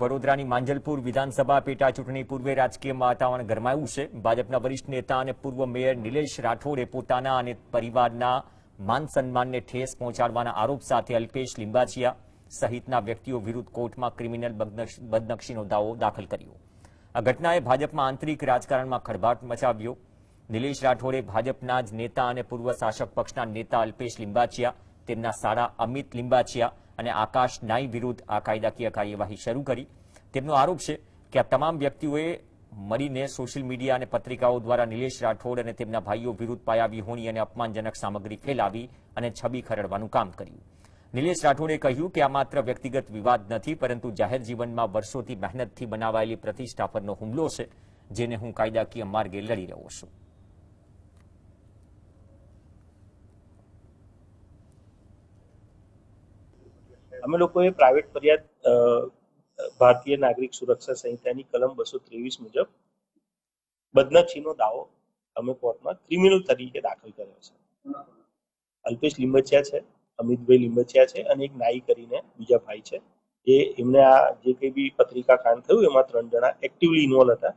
વડોદરાની માંજલપુર વિધાનસભા પેટા ચૂંટણી પૂર્વે રાજકીય વાતાવરણ ગરમાયું છે। ભાજપના વરિષ્ઠ નેતા અને પૂર્વ મેયર નિલેશ રાઠોડે પોતાના અને પરિવારના માન સન્માનને ઠેસ પહોંચાડવાના આરોપ સાથે અલ્પેશ લિંબાચિયા સહિતના વ્યક્તિઓ વિરુદ્ધ કોર્ટમાં ક્રિમિનલ બદનક્ષીનો દાવો દાખલ કર્યો। આ ઘટનાએ ભાજપમાં આંતરિક રાજકારણમાં ખળભળાટ મચાવ્યો। નિલેશ રાઠોડે ભાજપના જ નેતા અને પૂર્વ શાસક પક્ષના નેતા અલ્પેશ લિંબાચિયા, તેમના સાળા અમિત લિંબાચિયા અને આકાશ નાઈ વિરુદ્ધ આ કાયદાકીય કાર્યવાહી શરૂ કરી। તેમનો આરોપ છે કે આ તમામ વ્યક્તિઓએ મળીને સોશિયલ મીડિયા અને પત્રિકાઓ દ્વારા નિલેશ રાઠોડ અને તેમના ભાઈઓ વિરુદ્ધ પાયાવિહોણી અને અપમાનજનક સામગ્રી ફેલાવી અને છબી ખરડવાનું કામ કર્યું। નિલેશ રાઠોડે કહ્યું કે આ માત્ર વ્યક્તિગત વિવાદ નથી, પરંતુ જાહેર જીવનમાં વર્ષોથી મહેનતથી બનાવાયેલી પ્રતિષ્ઠા પરનો હુમલો છે, જેને હું કાયદાકીય માર્ગે લડી રહ્યો છું। અમે લોકોએ પ્રાઇવેટ ફરિયાદ ભારતીય નાગરિક સુરક્ષા સંહિતાની કલમ 223 મુજબ બદનક્ષીનો દાવો અમે કોર્ટમાં ક્રિમિનલ તરીકે દાખલ કર્યો છે। અલ્પેશ લિંબાચિયા છે, અમિતભાઈ લિંબાચિયા છે અને એક નાઈ કરીને બીજા ભાઈ છે। એમને આ જે કંઈ બી પત્રિકા કાંડ થયું એમાં 3 જણા એક્ટિવલી ઇન્વોલ્વ હતા।